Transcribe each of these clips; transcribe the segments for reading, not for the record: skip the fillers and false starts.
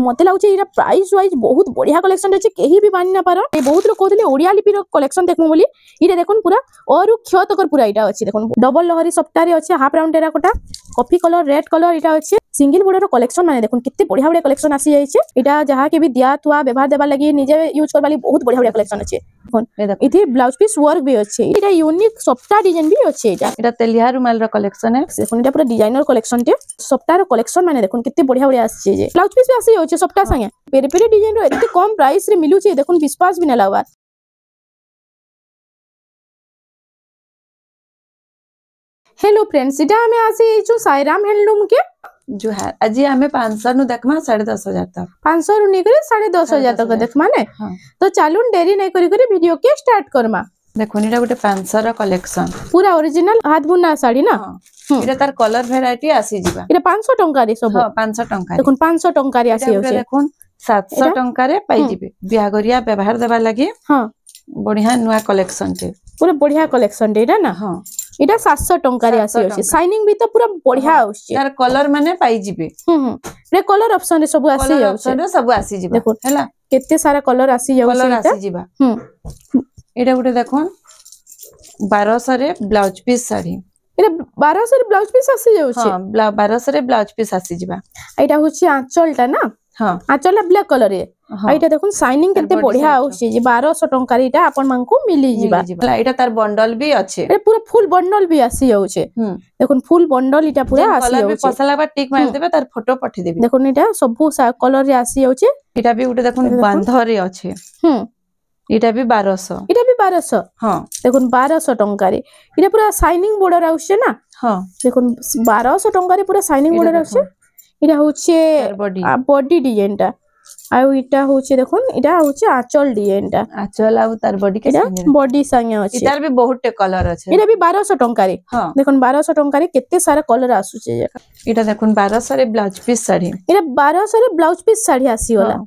मते लागुचे एटा price wise बहुत बढ़िया कलेक्शन अछि केही भी बानी ना पारो ए बहुत लोग कहले ओडिया लिपि रो कलेक्शन देखमु बोली इरे देखुन पूरा और क्ष तकर पूरा इटा अछि देखुन डबल लहरी सप्ताह रे अछि half round terracotta coffee colour red colour इटा अछि सिंगल बॉर्डर रो कलेक्शन माने देखुन कित्ते बढ़िया बढ़िया कलेक्शन आसी जाय छै इटा जहा के भी दिया तुआ व्यवहार देबा लागि निजे यूज करबा लागि बहुत बढ़िया बढ़िया कलेक्शन अछि देखुन इथे ब्लाउज पीस वर्क भी अछि इटा यूनिक सप्ताह डिजाइन भी अछि इटा तेलिया रुमाल रो कलेक्शन है देखुन इटा पूरा डिजाइनर कलेक्शन टे सप्ताह रो कलेक्शन माने देखुन कित्ते बढ़िया बढ़िया आसी जे ब्लाउज पीस भी आसी जाय छै सप्ताह संगे पेरे पेरे डिजाइन रो एते कम प्राइस रे मिलु छै देखुन विश्वास भी ना लागबा। हेलो फ्रेंड्स इटा हमें आसी जो साईराम हैंडलूम के जो है आज हमें 500 नु देखमा 10,500 तक 500 नु निकरे 10,500 तक देखमा ने तो चालून देरी नै करी करी वीडियो के स्टार्ट करमा। देखो निटा गुटे 500 रो कलेक्शन पूरा ओरिजिनल हाथ बुना साड़ी ना इटा तार कलर वैरायटी आसी जिबा इटा 500 टंका रे सब हां 500 टंका देखुन 500 टंका रे आसी होचे देखुन 700 टंका रे पाई जिबे बियागरिया व्यवहार देबा लागि हां बढ़िया नुवा कलेक्शन टे पूरा बढ़िया कलेक्शन टे इटा ना हां इटा 700 टंका रे आसी होचे साइनिंग भी तो पूरा बढ़िया होचे तार कलर माने पाई जिबे रे कलर ऑप्शन रे सब आसी जाउचे ऑप्शन रे सब आसी जिबा देखुन हैला केते सारा कलर आसी जाउचे कलर आसी जिबा एटा गुटे देखुन 1200 रे ब्लाउज पीस साड़ी एटा 1200 रे ब्लाउज पीस आसी जाउचे हां 1200 रे ब्लाउज पीस आसी जिबा एटा होची आंचलटा ना हां आंचलटा ब्लैक कलर रे एटा देखुन साइनिंग केते बढ़िया होची जे 1200 टंका रे एटा आपन मानकू मिली जिबा एटा तार बंडल भी अछि ए पूरा फुल बंडल भी आसी जाउचे देखुन फुल बंडल इटा पूरा आसी जाउचे कलर भी पसला बा टिक मार देबे तार फोटो पठी देबे देखुन इटा सबु कलर रे आसी जाउचे इटा भी उटे देखुन बांधरे अछि इटा भी 1200 इटा भी 1200 हां देखुन 1200 टंका रे इटा पूरा साइनिंग बॉर्डर आउछे ना हां देखुन 1200 टंका रे पूरा साइनिंग बॉर्डर आउछे इटा होचे बॉडी डिजाइन टा आउ इटा होचे देखुन इटा होचे आंचल डिजाइन टा आंचल आउ तार बॉडी के संगे बॉडी संगे अछि इटार भी बहुत कलर अछि इटा भी 1200 टंका रे हां देखुन 1200 टंका रे केते सारा कलर आसुचे इटा देखुन 1200 रे ब्लाउज पीस साड़ी इटा 1200 रे ब्लाउज पीस साड़ी आसी वाला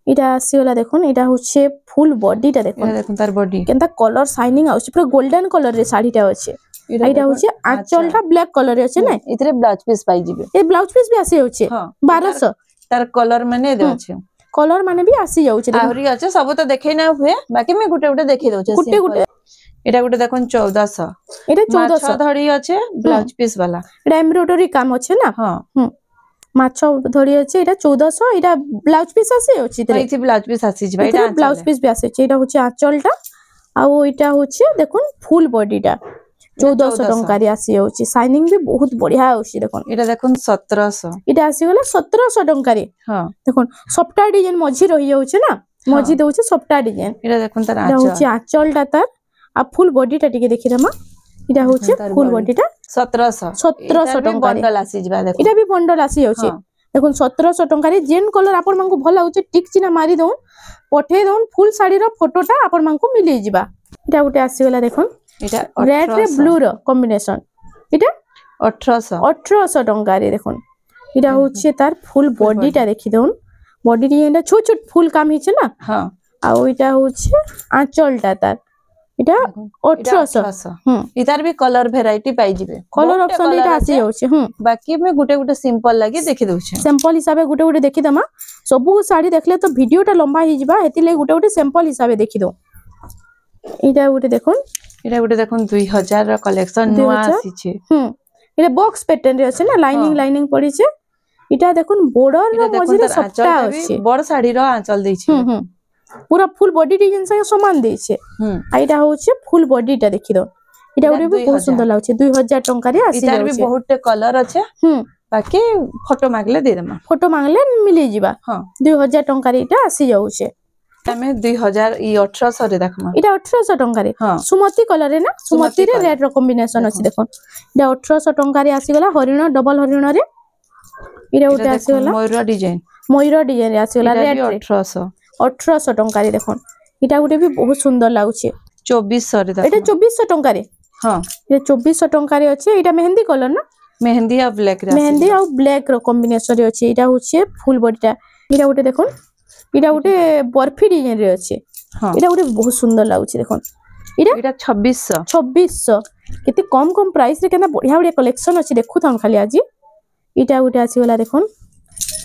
इटा आसी वाला देखुन इटा होचे फुल बॉडी टा देखुन तार बॉडी केनता कलर साइनिंग आउछ पूरा गोल्डन कलर रे साड़ी टा अछि इटा होचे आंचल टा ब्लैक कलर रे अछि ना इतरे ब्लाउज पीस पाई जिबे ए ब्लाउज पीस भी आसी होचे 1200 तार कलर माने दे अछि कलर माने भी आसी जाउचे आहुरी अछि सब तो देखै ना हुए बाकी मैं गुटे गुटे देखै दउचे गुटे गुटे एटा गुटे देखुन 1400 एटा 1400 धड़ी अछि ब्लाउज पीस वाला एटा एम्ब्रॉयडरी काम अछि ना हां माछो धड़ी अछि एटा 1400 एटा ब्लाउज पीस आसी अछि त इथि ब्लाउज पीस आसी जिबा एटा ब्लाउज पीस भी आसी अछि एटा होचे आंचलटा आउ एटा होचे देखुन फुल बॉडीटा 1400 टंका रे आसी होची साइनिंग भी बहुत बढ़िया होची देखुन एटा देखुन 1700 एटा आसी गला 1700 टंका रे हां देखुन सॉफ्टवेयर डिजाइन मझी रही जाउचे ना मझी दउचे सॉफ्टवेयर डिजाइन एटा देखुन तार आंचल होची आंचलटा तार आ फुल बॉडीटा टिके देखि रमा एटा होचे फुल बॉडीटा 1700 टंका बंडल आसी जिबा देखो एटा भी बंडल आसी जाउचे देखुन 1700 टंका रे जेन कलर आपन मानकू भल होचे टिक चिना मारी दउन पठे दउन फुल साड़ी रो फोटोटा आपन मानकू मिली जिबा एटा गुटे आसी गला देखुन इटा रेड रे ब्लू रो कॉम्बिनेशन इटा 1800 टंका रे देखुन इटा होचे तार फुल बॉडीटा देखि दउन बॉडी डिजाइन छोट छोट फुल काम हिचे ना हां आ इटा होचे आंचलटा तार इटा 1800 इतार भी कलर वैरायटी पाई जिबे कलर ऑप्शन इटा आसी जाउचे बाकी में गुटे गुटे सिंपल लागि देखि दउचे सिंपल हिसाबे गुटे गुटे देखि दमा सबु साड़ी देखले तो वीडियोटा लंबा हि जिबा हेति ले गुटे गुटे सिंपल हिसाबे देखि दो इटा गुटे देखुन एटा गुटे देखुन 2000 रो कलेक्शन नुवा आसी छे इटा बॉक्स पैटर्न रे अछि ना लाइनिंग लाइनिंग पड़ी छे इटा देखुन बॉर्डर रो मझी रे सप्ता अछि बड़ साड़ी रो आंचल दै छे पूरा फुल बॉडी डिजाइन से समान दै छे आ इटा होचे फुल बॉडीटा देखि दो इटा गुटे भी बहुत सुंदर लागछे 2000 टंका रे आसी इटार भी बहुत कलर अछि बाकी फोटो मांगले दे देमा फोटो मांगले मिली जिबा हां 2000 टंका रे इटा आसी जाउछे हमें 2000 ई 1800 रे देखमा इटा 1800 टंका रे सुमति कलर रे ना सुमति रे रेड रो कॉम्बिनेशन अछि देखो इटा 1800 टंका रे आसी गला हरिण डबल हरिण रे इटा उते आसी गला मयूर डिजाइन रे आसी गला रेड 1800 टंका रे देखो इटा गुटे भी बहुत सुंदर लागुछे 2400 रे इटा 2400 टंका रे हां इटा 2400 टंका रे अछि इटा मेहंदी कलर ना मेहंदी आ ब्लैक रे मेहंदी आ ब्लैक रो कॉम्बिनेशन रे अछि इटा होचे फुल बॉडीटा इटा गुटे देखो इटा गुटे बर्फी डिजाइन रे अछि हां इटा गुटे बहुत सुंदर लागुछे देखो इटा 2600 केते कम कम प्राइस रे केना बढ़िया बढ़िया कलेक्शन अछि देखु थान खाली आज इटा गुटे आसी वाला देखो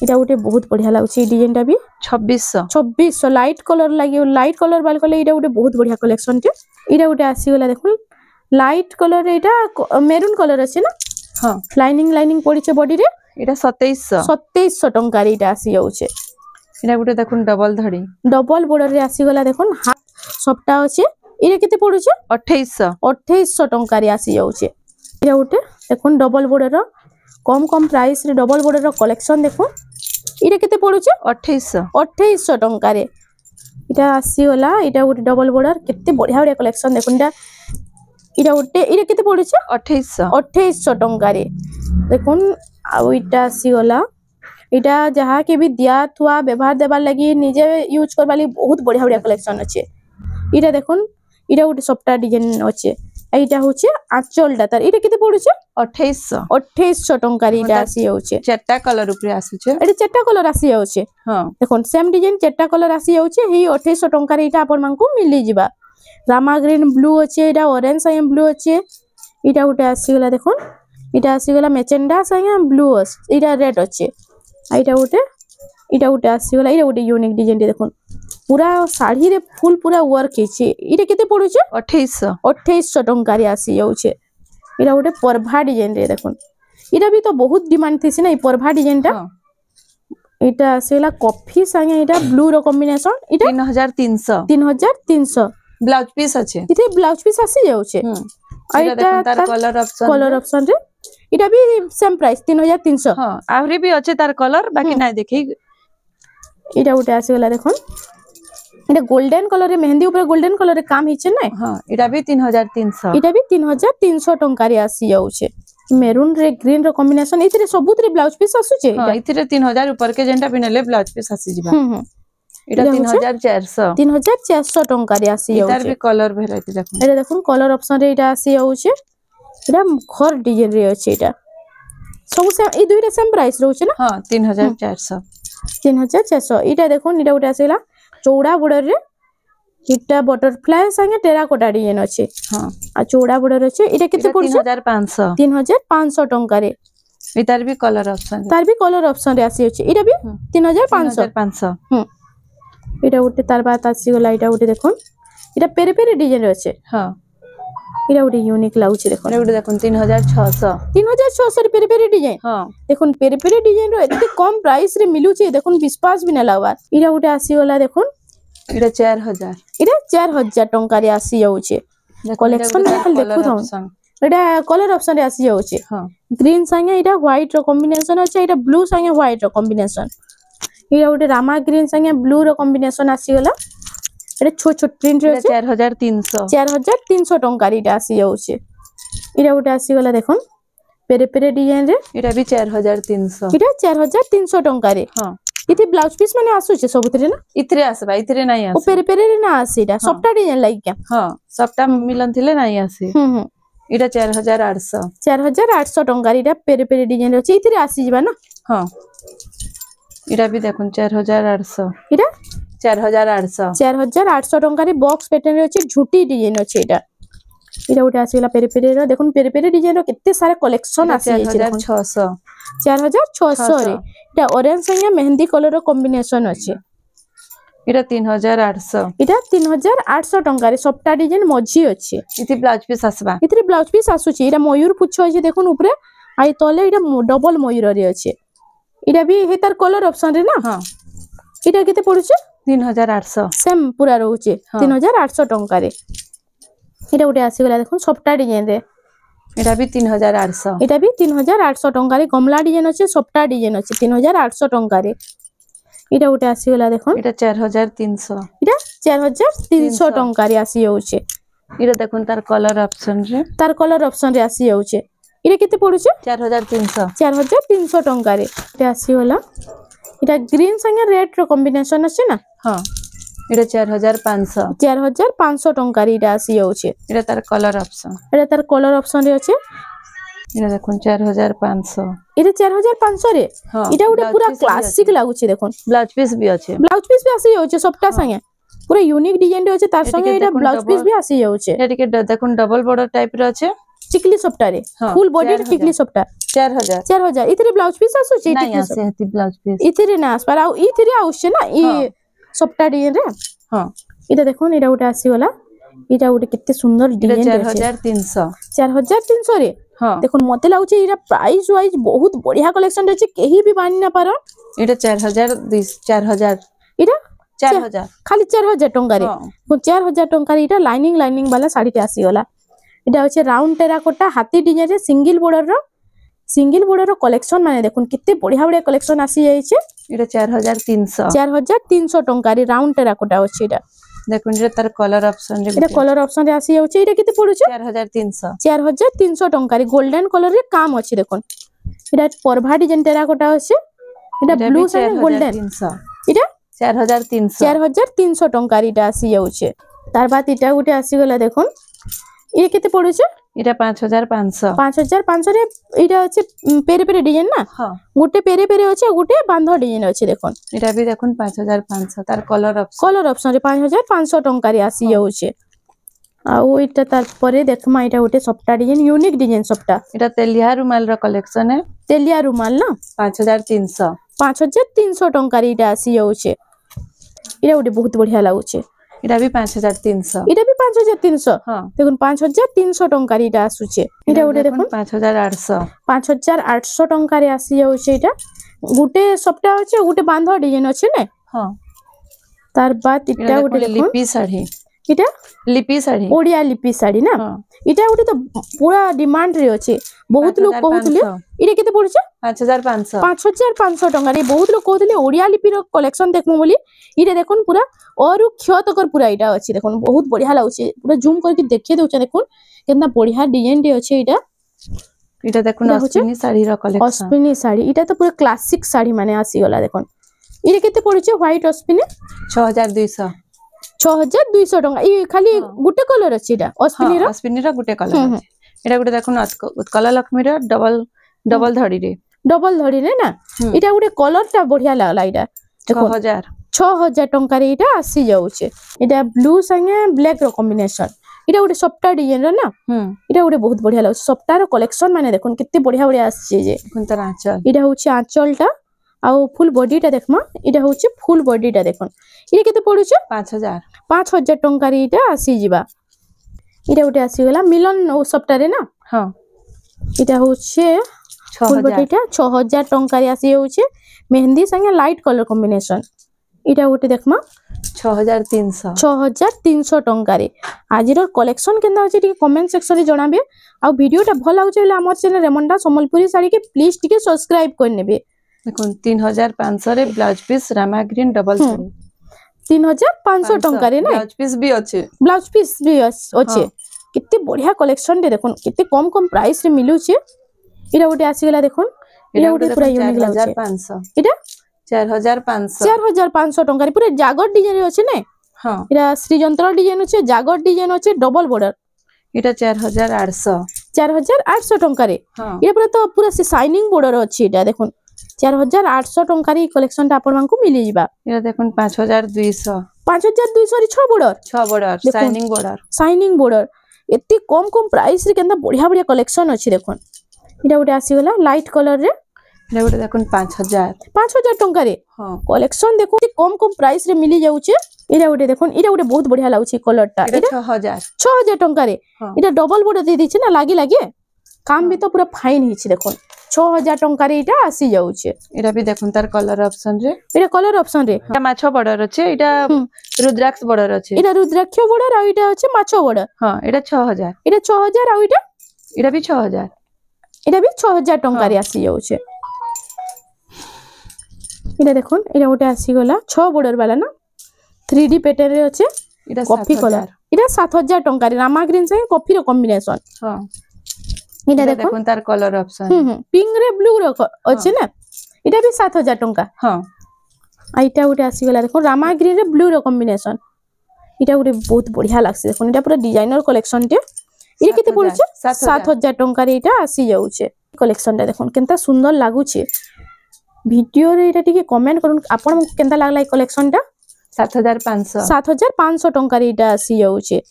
এটা গোটে বহুত বঢ়িয়া লাগুଛି ডিজাইনটা भी 2600 লাইট কলর লাগি লাইট কলর বাল কলে এটা গোটে বহুত বঢ়িয়া কলেকশন टे এটা গোটে আসি গলা দেখুন লাইট কলর এটা মেরুন কলর আছে না হ্যাঁ লাইনিং পড়িছে বডি রে এটা 2700 টঙ্কা রে এটা আসি যাচ্ছে এটা গোটে দেখুন ডবল বর্ডর রে আসি গলা দেখুন হাত সবটা আছে এটা কেতে পড়ুছে 2800 টঙ্কা রে আসি যাচ্ছে এটা গোটে দেখুন ডবল বর্ডর কম প্রাইস রে ডবল বর্ডর কলেকশন দেখুন এটা কেতে পড়ুছে 2800 টঙ্কা রে এটা আসি গলা এটা গোটে ডবল বর্ডর কেতে বঢ়িয়া বঢ়িয়া কলেকশন দেখুন এটা গোটে এটা কেতে পড়ুছে 2800 টঙ্কা রে দেখুন ଆଉ ଏଇଟା ଆସିଗଲା ଏଇଟା ଯାହା କେ ବି ଦିଆ ଥୁଆ ବ୍ୟବହାର ଦେବାର ଲାଗି ନିଜେ ୟୁଜ କରବା ଲାଗି ବହୁତ ବଢିଆ ବଢିଆ କଲେକ୍ସନ ଅଛି ଏଇଟା ଦେଖୁନ ଏଇଟା ଗୋଟେ ସଫ୍ଟା ଡିଜାଇନ ଅଛି ଏଇଟା ହଉଛି ଆଞ୍ଚଲଟା ତାର ଏଇଟା କେତେ ପଡୁଛି 2800 ଟଙ୍କା ରେ ଏଇଟା ଆସି ଯାଉଛି ଚାରଟା କଲର ଉପରେ ଆସୁଛି ଏଇଟା ଚାରଟା କଲର ଆସି ଯାଉଛି ହଁ ଦେଖୁନ ସେମ ଡିଜାଇନ ଚାରଟା କଲର ଆସି ଯାଉଛି ହେଇ 2800 ଟଙ୍କା ରେ ଏଇଟା ଆପଣ ମାନଙ୍କୁ ମିଳି ଯିବା ରାମା ଗ୍ରୀନ ବ୍ଲୁ ଅଛି ଏଇଟା ଅରେଞ୍ଜ ସାଇମ୍ ବ୍ଲୁ ଅଛି ଏଇଟା ଗୋଟେ ଆସିଗଲା ଦେଖୁନ এটা আসিগলা মেচেন্ডা সাইয়া ব্লু এটা রেড আছে এইটা গোটে আসিগলা এটা গোটে ইউনিক ডিজাইন দেখুন পুরা শাড়ি রে ফুল পুরা ওয়ার্ক হেছে এটা কেতে পড়ুছে 2800 টঙ্কা রে আসি যাচ্ছে এটা গোটে পরভা ডিজাইন রে দেখুন এটা भी तो बहुत डिमांड थी ना ये परमा डिजाइन टा এটা আসিগলা কফি সাইয়া এটা ব্লু র কম্বিনেশন এটা 3300 ব্লাউজ পিস আছে এতে ব্লাউজ পিস আসি যাচ্ছে এটা তার কলর অপশন রে এটা भी सेम प्राइस 3300 हां आवरी भी আছে তার কলর বাকি নাই দেখি এটা উঠে আসি গলা দেখুন এটা গোল্ডেন কলর রে মেহেंदी ऊपर গোল্ডেন কলর রে কাম হিছে না हां এটা भी 3300 এটা भी 3300 টঙ্কা রে আসি যাচ্ছে মেরুন रे গ্रीन रो कॉम्बिनेशन इतरे सबुतरे ब्लाउज पीस आसुचे हां इतरे 3000 ऊपर के जेंटा पिनले ब्लाउज पीस आसी जिबा এটা 3400 টঙ্কা রে আসি যাচ্ছে এটার भी কলর ভ্যারাইটি দেখুন এটা দেখুন কলর অপশন রে এটা আসি যাচ্ছে এটা ঘর ডিজাইন রে আছে এটা সব সেম এই দুইটা সেম প্রাইস রହୁছে না हां 3400 এটা দেখুন এটা গোটে আসিলা চৌড়া বর্ডর রে এটা বাটারফ্লাই সঙ্গে টেরাকোটা ডিজাইন আছে हां আর চৌড়া বর্ডর আছে এটা কেতে পড়ছে 3500 টঙ্কা রে এটার भी কলর অপশন তার भी কলর অপশন রে আসি আছে এটা भी 3500 এটা গোটে তার বাত আসি গলা এটা গোটে দেখুন এটা পেরে পেরে ডিজাইন আছে हां এটা গোটে ইউনিক লাগুছে দেখুন এটা দেখুন 3600 রে পেরে পেরে ডিজাইন हां দেখুন পেরে পেরে ডিজাইন रो এতে কম প্রাইস রে মিলুছে দেখুন বিশ্বাস भी না লাগবার এটা গোটে আসি গলা দেখুন এটা 4000 এটা 4000 টঙ্কা রে আসি যাচ্ছে কলেকশন খালি দেখু থাও এটা কলর অপশন রে আসি যাচ্ছে हां গ্রিন সঙ্গে এটা হোয়াইট র কম্বিনেশন আছে এটা ব্লু সঙ্গে হোয়াইট র কম্বিনেশন এটা গোটে রামা গ্রিন সঙ্গে ব্লু র কম্বিনেশন আসি গলা এটা ছোট ছোট প্রিন্ট রে আছে 4300 টঙ্কা রে এটা আসি যাচ্ছে এটা গোটে আসি গলা দেখুন পেরে পেরে ডিজাইন রে এটা भी 4300 এটা 4300 টঙ্কা রে हां इथे ब्लाउज पीस माने आसुचे सबुतरे ना इतरे आसबा इतरे नाही आसे ओ पेरे पेरे रे ना आसे एटा सबटा डिजाइन लागी क्या हां सबटा मिलन थिले नाही आसे इटा 4800 टंका रे एटा पेरे पेरे डिजाइन रे अछि इथरे आसी जिबा ना हां इटा भी देखुन 4800 इटा 4800 टंका रे बॉक्स पैटर्न रे अछि झुटी डिजाइन अछि एटा इटा उठे आसीला पेरे पेरे रो देखुन पेरे पेरे डिजाइन रो केते सारा कलेक्शन आसी छै 4600 रे इटा ऑरेंज संगे मेहंदी कलर रो कॉम्बिनेशन अछि इटा 3800 इटा 3800 टंका रे सबटा डिजाइन मझी अछि इति ब्लाउज पीस आसबा इतरे ब्लाउज पीस आसु छी इटा मयूर पुछ अछि देखुन ऊपरे आइ तले इटा डबल मयूर रे अछि इटा भी हे तार कलर ऑप्शन रे ना हां इटा केते पडुछ 3800 सेम पूरा रहउचे 3800 टंका रे इटा उठे आसी गला देखुन सबटा डिजाइन रे इटा भी 3800 इटा भी 3800 टंका रे गमला डिजाइन अछि सबटा डिजाइन अछि 3800 टंका रे इटा उठे आसी गला देखुन इटा 4300 इटा 4300 टंका रे आसी जाउचे इटा देखुन तार कलर ऑप्शन रे आसी जाउचे इटा केते पडुचे 4300 टंका रे इटा आसी गला इटा ग्रीन संगे रेड रो कॉम्बिनेशन अछि ना हां इटा 4500 टंका रे इटा आसी जाउचे इटा तार कलर ऑप्शन रे अछि इटा देखुन 4500 इटा 4500 रे इटा उडे पूरा क्लासिक लागुची देखुन ब्लाउज पीस भी अछि आसी जाउचे सबटा संगे पूरा यूनिक डिजाइन रे अछि तार संगे इटा ब्लाउज पीस भी आसी जाउचे इटा के देखुन डबल बॉर्डर टाइप रे अछि चिकली सप्टारे हाँ, फुल बॉडी 4000 चिकली सप्टा 4000 4000 इथरे ब्लाउज पीस आसु छी नहीं आसे हती ब्लाउज पीस इथरे ना आसपार आ इथरे आउछे ना ई सप्टा डिजाइन रे हां इटा देखो एटा उटे आसी गला इटा उटे कित्ते सुंदर डिजाइन रे 4300 4300 रे हां देखो मते लागुचे इटा प्राइस वाइज बहुत बढ़िया कलेक्शन रे केही भी बानी ना पारो एटा 4000 इटा 4000 खाली 4000 टंका रे 4000 टंका रे इटा लाइनिंग वाला साड़ी टे आसी गला इटा होचे राउंड टेराकोटा हाथी डिजाइन रे सिंगल बॉर्डर रो कलेक्शन माने देखुन कित्ते बढ़िया बढ़िया कलेक्शन आसी जाई छे एटा 4300 टंका रे राउंड टेराकोटा होचे इटा देखुन जे तार कलर ऑप्शन रे इटा कलर ऑप्शन रे आसी जाउचे इटा केते पडुचे 4300 टंका रे गोल्डन कलर रे काम अछि देखुन इटा परभा डिजाइन टेराकोटा होचे इटा ब्लू साइड गोल्डन 4300 इटा 4300 टंका रे इटा आसी जाउचे तार बाद इटा गुटे आसी गला देखुन ये केते पडुचे एटा 5500 रे इटा अछि पेरे पेरे डिजाइन ना हां गुटे पेरे पेरे अछि गुटे बांध डिजाइन अछि देखुन एटा भी देखुन 5500 तार कलर ऑप्शन रे 5500 टंका रे आसी जाउचे आ ओ इटा तार परे देखमा इटा गुटे सप्ता डिजाइन यूनिक डिजाइन सप्ता एटा तेलिया रुमाल रो कलेक्शन है तेलिया रुमाल ना 5300 टंका रे इटा आसी जाउचे इटा गुटे बहुत बढ़िया लागुचे एटा भी 5300 इटा भी 5300 हां देखुन 5300 टंका रे इटा आसुचे इटा गुटे देखुन 5800 टंका रे आसी जाउचे इटा गुटे सप्ता होचे गुटे बांध डिजाइन अछि ने हां तार बाद इटा गुटे देखुन लिपि साड़ी इटा लिपि साड़ी ओडिया लिपि साड़ी ना इटा गुटे तो पूरा डिमांड रे अछि बहुत लोग कहउतले इटा केते पडुचे 5500 टंका रे बहुत लोग कहउतले ओडिया लिपि रो कलेक्शन देखमु बोली इटा देखुन पूरा और क्षतकर पूरा इटा अछि देखुन बहुत बढ़िया लागुचे पूरा जूम करके देखिए दोछ देखुन केतना बढ़िया डिजाइन रे अछि इटा देखुन अश्विनी साड़ी रो कलेक्शन अश्विनी साड़ी इटा तो पूरा क्लासिक साड़ी माने आसी गला देखुन इटा केते पडुचे व्हाइट अश्विनी 6200 टंका ई खाली गुटे कलर अछि इटा अश्विनी रो गुटे कलर अछि एटा गुटे देखुन उत्कल लक्ष्मी रो डबल धड़ी रे ना इटा गुटे कलर ता बढ़िया लागला इटा 6000 टंका रे इटा आसी जाउचे इटा ब्लू संगे ब्लैक रो कॉम्बिनेशन इटा गुटे सप्ता डिजाइन रो ना इटा गुटे बहुत बढ़िया लागछ सप्ता रो कलेक्शन माने देखुन कित्ते बढ़िया बढ़िया आसी जे कुंतर आंचल इटा होचे आंचलटा आ फुल बॉडी टा देखमा इटा होचे फुल बॉडी टा देखुन इटा केते पडुचे 5000 टंका रे इटा आसी जिबा इटा गुटे आसी गला मिलन ओ सप्ता रे ना हां इटा होचे फुल बॉडी टा 6000 टंका रे आसी होचे मेहंदी संगे लाइट कलर कॉम्बिनेशन इटा गुटे देखमा 6300 टंका रे आजिर कलेक्शन केना अछि टिके कमेंट सेक्शन रे जणाबे आ वीडियो टा भल लागुचे ले हमर चैनल रेमंडा संबलपुरी साड़ी के प्लीज टिके सब्सक्राइब कर नेबे देखुन 3500 रे blouse piece rama green double sari 3500 टंका रे ना ब्लाउज पीस भी अच्छे कितने बढ़िया कलेक्शन रे देखुन कितने कम प्राइस रे मिलुचे इटा गुटे आसी गला देखुन इटा गुटे पूरा यूनिक लागुचे 4500 इटा 4500 टंका रे पूरा जागर डिजाइन अछि ने हां इटा श्री जंत्र डिजाइन अछि जागर डिजाइन अछि डबल बॉर्डर इटा 4800 टंका रे इटा पूरा तो पूरा से शाइनिंग बॉर्डर अछि इटा देखुन 4800 टंका रे कलेक्शन टा आपन मानकु मिली जिबा इटा देखुन 5200 रे 6 बॉर्डर शाइनिंग बॉर्डर एते कम प्राइस रे केनता बढ़िया बढ़िया कलेक्शन अछि देखुन इटा गुटे आसी गला लाइट कलर रे इटा गुटे देखुन 5000 टंका रे हां कलेक्शन देखो कम प्राइस रे मिली जाउचे इटा गुटे देखुन इटा गुटे बहुत बढ़िया लागुची कलर टा इटा 6000 टंका रे इटा डबल बॉर्डर दे दिछि ना लागी काम भी तो पूरा फाइन हिछि देखुन 6000 टंका रे इटा आसी जाउचे इटा भी देखुन तार कलर ऑप्शन रे इटा माछो बॉर्डर अछि इटा रुद्राक्ष बॉर्डर अछि इटा रुद्राक्ष बॉर्डर आ इटा अछि माछो बॉर्डर हां इटा 6000 आ इटा भी 6000 इटा भी 6000 टंका रे आसी जाउचे इटा देखुन इटा गोटे आसी गला 6 बॉर्डर वाला ना 3D पैटर्न रे अछि इटा कॉफी कलर इटा 7000 टंका रे रामा ग्रीन से कॉफी रो कॉम्बिनेशन हां इटा देखुन तार कलर ऑप्शन पिंक रे ब्लू रो अछि ना इटा भी 7000 टंका हां आ इटा गोटे आसी गला देखुन रामा ग्रीन रे ब्लू रो कॉम्बिनेशन इटा गोटे बहुत बढ़िया लागसे देखुन इटा पूरा डिजाइनर कलेक्शन टे इटा केते पड़ुचे 7000 टंका रे इटा आसी जाउचे कलेक्शन टा देखुन केनता सुंदर लागुचे वीडियो रे इटा टिके कमेंट करूँ आपन केनता लागला कलेक्शन टा 7500 टंका रे इटा आसी जाउचे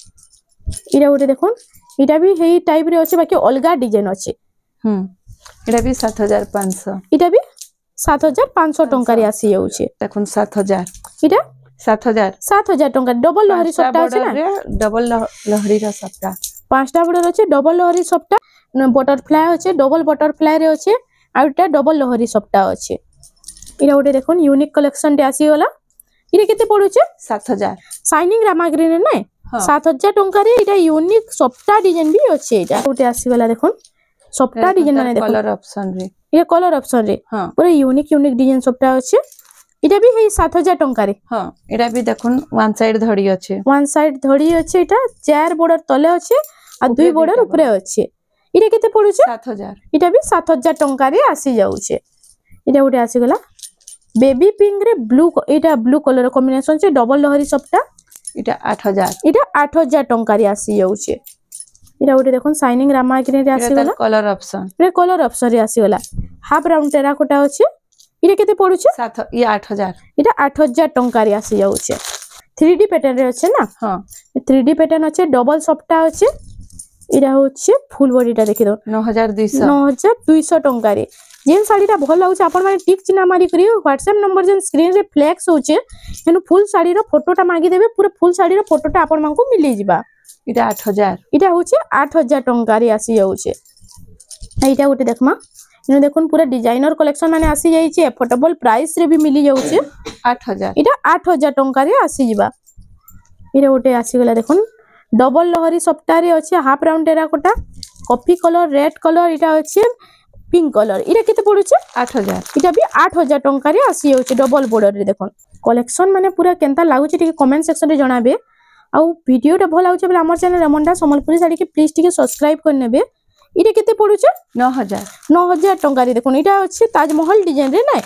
इटा गोटे देखुन इटा भी हेई टाइप रे अछि बाकी अलगा डिजाइन अछि एटा भी 7500 इटा भी 7500 टंका रे आसी जाउछे देखुन 7000 इटा 7000 टंका डबल लहरी सप्ता अछि ना डबल लहरी रा सप्ता पांचटा बॉर्डर अछि डबल लहरी सप्ता बटरफ्लाई अछि डबल बटरफ्लाई रे अछि आ इटा डबल लहरी सप्ता अछि इरा उडे देखुन यूनिक कलेक्शन दे आसी गला इरे केते पडुचे 7000 शाइनिंग रामाग्रीन रे नै हाँ। 7000 टंका रे इटा यूनिक सप्ता डिजाइन भी अछि इटा उडे आसी गला देखुन सप्ता डिजाइन माने देखुन कलर ऑप्शन रे ये कलर ऑप्शन रे हां पूरा यूनिक डिजाइन सप्ता अछि इटा भी हे 7000 टंका रे हां एटा भी देखुन वन साइड धड़ी अछि इटा चार बॉर्डर तले अछि आ दुई बॉर्डर ऊपर अछि इरे केते पडुचे 7000 इटा भी 7000 टंका रे आसी जाउछे इटा उडे आसी गला बेबी पिंक रे ब्लू इटा ब्लू कलर कॉम्बिनेशन छे डबल लहरी सप्ता इटा 8000 इटा 8000 टंका रे आसी जाउछे इटा उडे देखन शाइनिंग रामा ग्रीन रे आसी गला कलर ऑप्शन रे आसी गला हाफ राउंड टेराकोटा अछि इरे केते पडुचे 7 ये 8000 इटा 8000 टंका रे आसी जाउछे 3D पैटर्न रे अछि ना हां 3D पैटर्न अछि डबल सप्ता अछि इरा होछि फुल बॉडीटा देखि दो 9200 टंका रे जेन साड़ीटा भल लागुछ आपण माने टिक चिन्ह मारी करी WhatsApp नंबर जेन स्क्रीन रे फ्लैक्स होचे हेनु फुल साड़ी रो फोटोटा मागी देबे पूरा फुल साड़ी रो फोटोटा आपण मानकु मिली जिबा इटा 8000 इटा होचे 8000 टंका रे आसी जाउछे एटा गोटे देखमा इनो देखुन पूरा डिजाइनर कलेक्शन माने आसी जाईचे एफोर्डेबल प्राइस रे भी मिली जाउछे 8000 इटा 8000 टंका रे आसी जिबा इरा गोटे आसी गला देखुन डबल लहरी सप्ता रे अछि half round terracotta coffee colour red colour इटा अछि पिंक कलर इरा केते पडुचे 8000 इटा भी 8000 टंका रे आसी जाउछे डबल बॉर्डर रे देखुन कलेक्शन माने पूरा केनता लागुचे टिके कमेंट सेक्शन रे जणाबे आ वीडियो टा भल लागुचे बले हमर चैनल रेमंडा संबलपुरी साड़ी के प्लीज टिके सब्सक्राइब कर नेबे इरे केते पडुचे 9000 टंका रे देखुन इटा अछि ताजमहल डिजाइन रे नै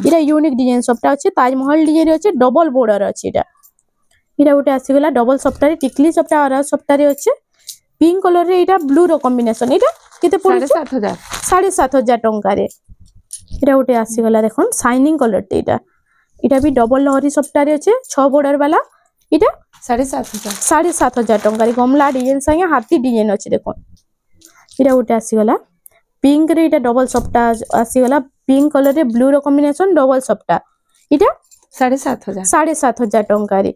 इरा यूनिक डिजाइन सबटा अछि ताजमहल डिजाइन रे अछि डबल बॉर्डर अछि इटा गोटे आसी गला डबल सप्ता रे टिकली सप्ता और सप्ता रे अछि पिंक कलर रे इटा ब्लू रो कॉम्बिनेशन इटा केते पडुचे 7500 टंका रे इटा गोटे आसी गला देखुन शाइनिंग कलर ते इटा भी डबल लहरी सप्ता रे अछि 6 बॉर्डर वाला इटा 7500 टंका रे गमला डिजाइन संगे हाथी डिजाइन अछि देखुन इटा गोटे आसी गला पिंक रे इटा डबल सप्ता आसी गला पिंक कलर रे ब्लू रो कॉम्बिनेशन डबल सप्ता इटा 7500 टंका रे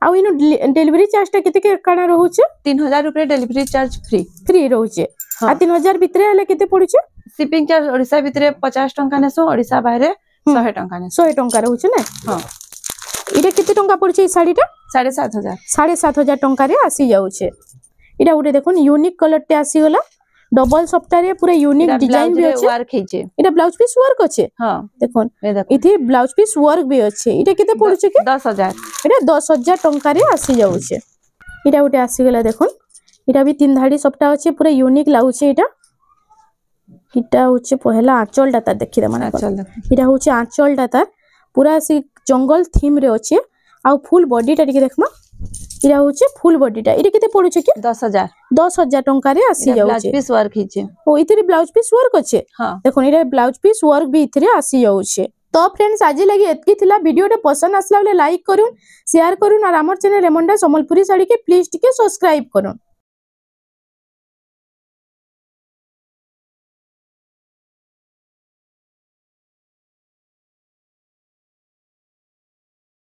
आ इनो डिलीवरी चार्ज ता केते काना रहउचे 3000 रुपए डिलीवरी चार्ज फ्री रहउचे आ 3000 भितरे हले केते पडुचे शिपिंग चार्ज ओडिसा भितरे 50 टंका नेसो ओडिसा बाहरे 100 टंका नेसो 100 टंका रहउचे ना हां इटा केते टंका पडुचे ई साड़ीटा 7500 टंका रे आसी जाउचे इटा उडे देखुन यूनिक कलर ते आसी गला डबल सप्ता रे पूरा यूनिक डिजाइन भी अछि वर्क हेचे इटा ब्लाउज पीस वर्क अछि हां देखुन इथे ब्लाउज पीस वर्क भी अछि इटा केते पडुचे के 10000 इटा 10000 टंका रे आसी जाउचे इटा उटे आसी गला देखुन इटा भी तीन धाड़ी सप्ता अछि पूरा यूनिक लागुचे इटा होचे पहला आंचल डाटा देखि दे माने इटा होचे आंचल डाटा पूरा सी जंगल थीम रे अछि आ फुल बॉडी टा टिके देखमा इरा होचे फुल बॉडी टा इरे केते पडुचे के 10000 टंका रे आसी जाउचे ब्लाउज पीस वर्क हिचे ओ इतरे ब्लाउज पीस वर्क अछि हां देखो इरे ब्लाउज पीस वर्क भी इतरे आसी जाउचे तो फ्रेंड्स आज लगी एतकी थिला वीडियो पसंद आसला बेले लाइक करूँ शेयर करूँ और हमर चैनल रेमंडा संबलपुरी साड़ी के प्लीज टिके सब्सक्राइब करूँ।